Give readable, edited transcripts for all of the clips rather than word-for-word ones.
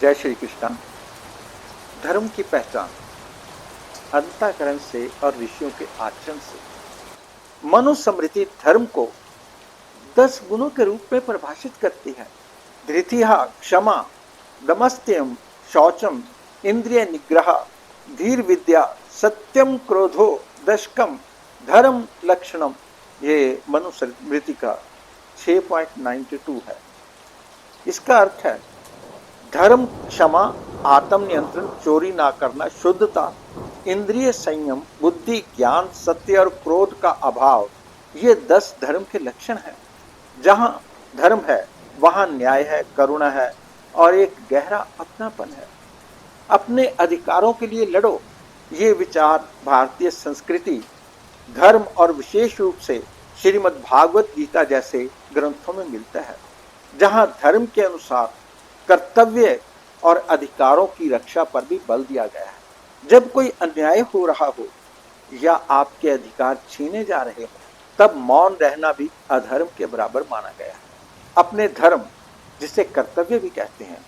जय श्री कृष्ण। धर्म की पहचान अंतःकरण से और ऋषियों के आचरण से। मनुस्मृति धर्म को 10 गुणों के रूप में परिभाषित करती है। धृतिहा क्षमा, दमस्त्यम, शौचम, इंद्रिय निग्रह, धीर विद्या, सत्यम क्रोधो, दशकम, धर्म लक्षणम। ये मनुस्मृति का 6.92 है। इसका अर्थ है धर्म क्षमा, आत्म नियंत्रण, चोरी ना करना, शुद्धता, इंद्रिय संयम, बुद्धि, ज्ञान, सत्य और क्रोध का अभाव। ये 10 धर्म के लक्षण हैं। जहां धर्म है वहां न्याय है, करुणा है और एक गहरा अपनापन है। अपने अधिकारों के लिए लड़ो। ये विचार भारतीय संस्कृति, धर्म और विशेष रूप से श्रीमद् भागवत गीता जैसे ग्रंथों में मिलता है, जहां धर्म के अनुसार कर्तव्य और अधिकारों की रक्षा पर भी बल दिया गया है। जब कोई अन्याय हो रहा हो या आपके अधिकार छीने जा रहे हो, तब मौन रहना भी अधर्म के बराबर माना गया है। अपने धर्म, जिसे कर्तव्य भी कहते हैं,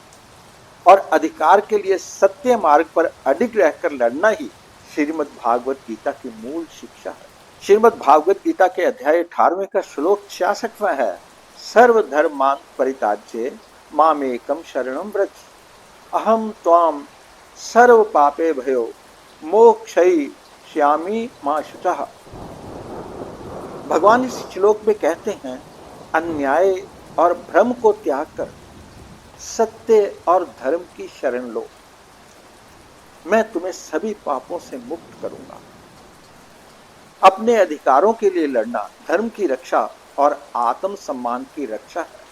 और अधिकार के लिए सत्य मार्ग पर अडिग रहकर लड़ना ही श्रीमद् भागवत गीता की मूल शिक्षा है। श्रीमद् भागवत गीता के अध्याय 18वें का श्लोक 66वां है। सर्वधर्मान परित्याज्य मामेकम शरणं व्रज, अहम त्वाम सर्व पापे भयो मोक्षयिष्यामि मा शुचः। भगवान इस श्लोक में कहते हैं, अन्याय और भ्रम को त्याग कर सत्य और धर्म की शरण लो, मैं तुम्हें सभी पापों से मुक्त करूंगा। अपने अधिकारों के लिए लड़ना धर्म की रक्षा और आत्म सम्मान की रक्षा है।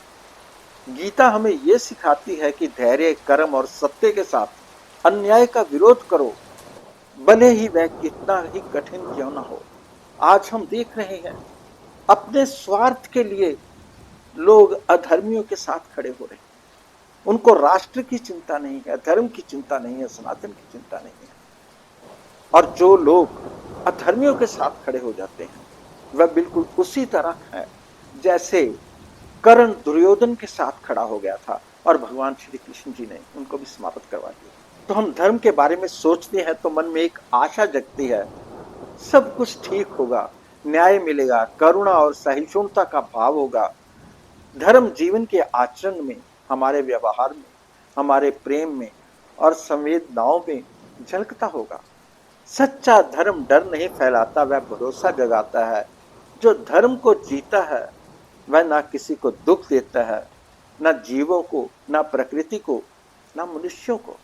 गीता हमें यह सिखाती है कि धैर्य, कर्म और सत्य के साथ अन्याय का विरोध करो, भले ही वह कितना ही कठिन क्यों ना हो। आज हम देख रहे हैं, अपने स्वार्थ के लिए लोग अधर्मियों के साथ खड़े हो रहे हैं। उनको राष्ट्र की चिंता नहीं है, धर्म की चिंता नहीं है, सनातन की चिंता नहीं है। और जो लोग अधर्मियों के साथ खड़े हो जाते हैं, वह बिल्कुल उसी तरह है जैसे कर्ण दुर्योधन के साथ खड़ा हो गया था और भगवान श्री कृष्ण जी ने उनको भी समाप्त करवा दिया। तो हम धर्म के बारे में सोचते हैं तो मन में एक आशा जगती है, सब कुछ ठीक होगा, न्याय मिलेगा, करुणा और सहिष्णुता का भाव होगा। धर्म जीवन के आचरण में, हमारे व्यवहार में, हमारे प्रेम में और संवेदनाओं में झलकता होगा। सच्चा धर्म डर नहीं फैलाता, वह भरोसा जगाता है। जो धर्म को जीता है वह ना किसी को दुख देता है, ना जीवों को, ना प्रकृति को, ना मनुष्यों को।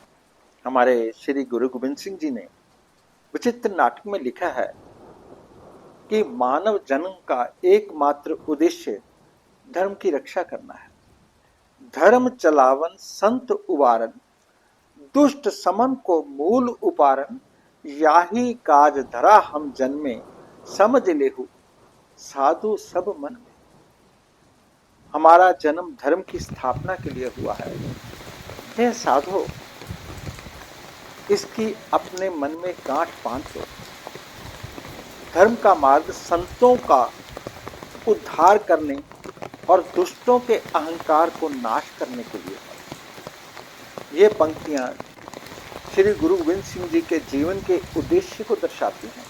हमारे श्री गुरु गोविंद सिंह जी ने विचित्र नाटक में लिखा है कि मानव जन्म का एकमात्र उद्देश्य धर्म की रक्षा करना है। धर्म चलावन संत उबारन, दुष्ट समन को मूल उपारन, याही काज धरा हम जन्मे, समझ लेहु साधु सब मन में। हमारा जन्म धर्म की स्थापना के लिए हुआ है। हे साधो, इसकी अपने मन में गांठ बांध लो। धर्म का मार्ग संतों का उद्धार करने और दुष्टों के अहंकार को नाश करने के लिए है। ये पंक्तियां श्री गुरु गोविंद सिंह जी के जीवन के उद्देश्य को दर्शाती हैं,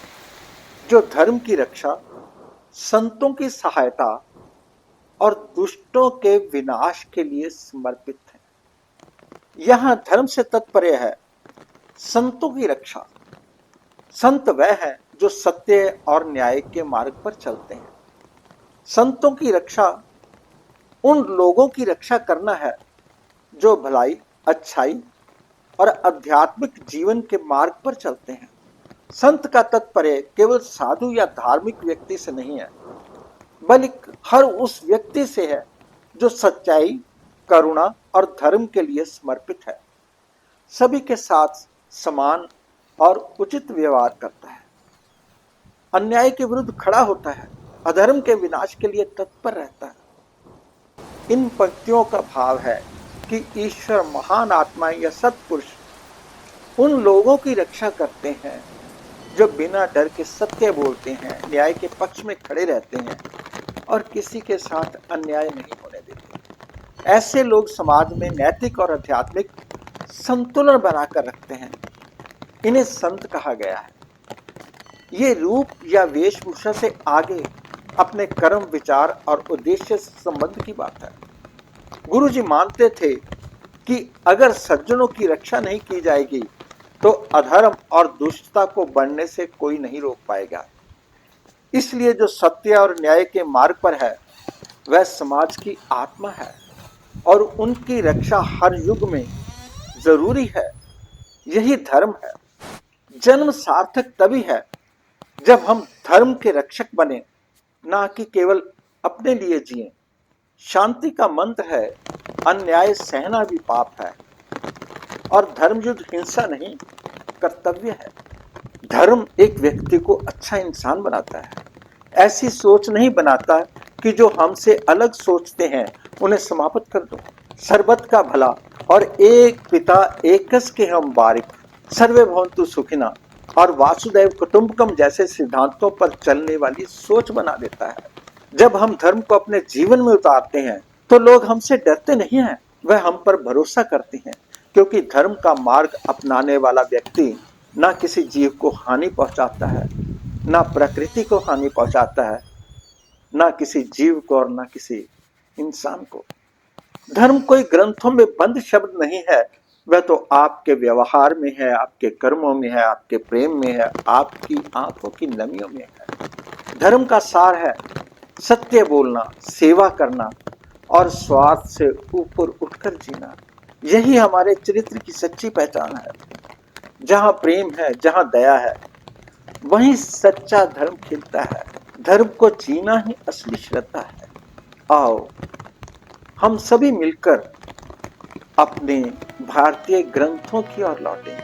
जो धर्म की रक्षा, संतों की सहायता और दुष्टों के विनाश के लिए समर्पित है। यहां धर्म से तात्पर्य है संतों की रक्षा। संत वह है जो सत्य और न्याय के मार्ग पर चलते हैं। संतों की रक्षा उन लोगों की रक्षा करना है जो भलाई, अच्छाई और आध्यात्मिक जीवन के मार्ग पर चलते हैं। संत का तात्पर्य केवल साधु या धार्मिक व्यक्ति से नहीं है, बल्कि हर उस व्यक्ति से है जो सच्चाई, करुणा और धर्म के लिए समर्पित है, सभी के साथ समान और उचित व्यवहार करता है, अन्याय के विरुद्ध खड़ा होता है, अधर्म के विनाश के लिए तत्पर रहता है। इन पंक्तियों का भाव है कि ईश्वर महान आत्मा या सत्पुरुष उन लोगों की रक्षा करते हैं जो बिना डर के सत्य बोलते हैं, न्याय के पक्ष में खड़े रहते हैं और किसी के साथ अन्याय नहीं होने देते। ऐसे लोग समाज में नैतिक और आध्यात्मिक संतुलन बनाकर रखते हैं, इन्हें संत कहा गया है। ये रूप या वेशभूषा से आगे अपने कर्म, विचार और उद्देश्य से संबंध की बात है। गुरुजी मानते थे कि अगर सज्जनों की रक्षा नहीं की जाएगी तो अधर्म और दुष्टता को बढ़ने से कोई नहीं रोक पाएगा। इसलिए जो सत्य और न्याय के मार्ग पर है वह समाज की आत्मा है और उनकी रक्षा हर युग में जरूरी है। यही धर्म है। जन्म सार्थक तभी है जब हम धर्म के रक्षक बने, ना कि केवल अपने लिए जिएं। शांति का मंत्र है, अन्याय सहना भी पाप है और धर्म युद्ध हिंसा नहीं, कर्तव्य है। धर्म एक व्यक्ति को अच्छा इंसान बनाता है, ऐसी सोच नहीं बनाता कि जो हमसे अलग सोचते हैं उन्हें समाप्त कर दो। सर्बत का भला और एक पिता एकस के हम बारिक, सर्वे भवन्तु सुखिना और वासुदेव कुटुंबकम जैसे सिद्धांतों पर चलने वाली सोच बना देता है। जब हम धर्म को अपने जीवन में उतारते हैं तो लोग हमसे डरते नहीं हैं, वह हम पर भरोसा करते हैं, क्योंकि धर्म का मार्ग अपनाने वाला व्यक्ति ना किसी जीव को हानि पहुंचाता है, ना प्रकृति को हानि पहुंचाता है, ना किसी जीव को और ना किसी इंसान को। धर्म कोई ग्रंथों में बंद शब्द नहीं है, वह तो आपके व्यवहार में है, आपके कर्मों में है, आपके प्रेम में है, आपकी आंखों की नमियों में है। धर्म का सार है सत्य बोलना, सेवा करना और स्वार्थ से ऊपर उठकर जीना। यही हमारे चरित्र की सच्ची पहचान है। जहां प्रेम है, जहां दया है, वहीं सच्चा धर्म खिलता है। धर्म को जीना ही असली श्रद्धा है। आओ हम सभी मिलकर अपने भारतीय ग्रंथों की ओर लौटें,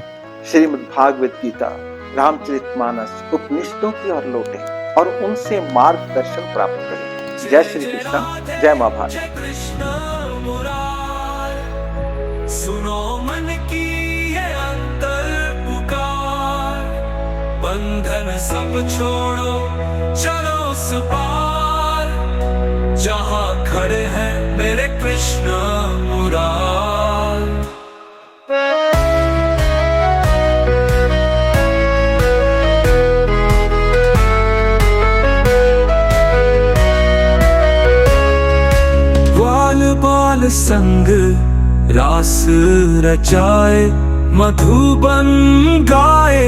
श्रीमद् भागवत गीता, रामचरितमानस, उपनिषदों की ओर लौटें और उनसे मार्गदर्शन प्राप्त करें। जय श्री कृष्ण, जय मां भारत। सुनो मन की ये अंतर पुकार, बंधन सब छोड़ो चलो उस पार, जहां खड़े हैं मेरे कृष्ण मुरार। ग्वाल बाल संग रास रचाए, मधुबन गाए,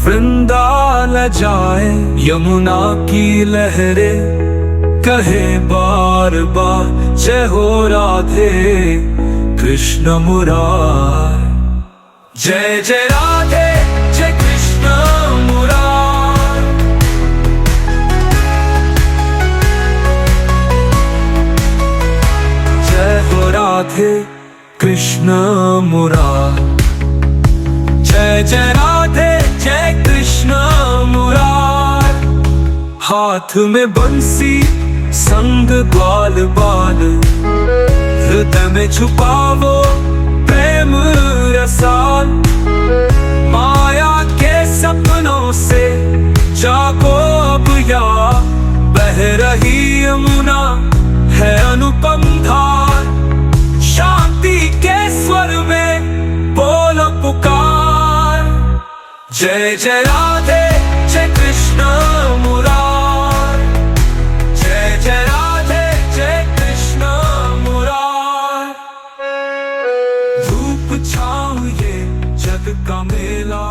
वृंदावन जाए, यमुना की लहरें कहे बार बार, जय हो राधे कृष्ण मुरार। जय जय राधे जय कृष्ण मुरार। जय हो राधे कृष्ण मुरार। जय जय राधे जय कृष्ण मुरार। हाथ में बंसी संग ग्वाल बाल, हृदय में छुपावो प्रेम रसाल, माया के सपनों से जागो अब या, बह रही यमुना है अनुपम धार, शांति के स्वर में बोलो पुकार। जय जय राधे जय कृष्ण मुरार। जय जय राधे जय कृष्ण मुरार। धूप छाँव ये जग का मेला,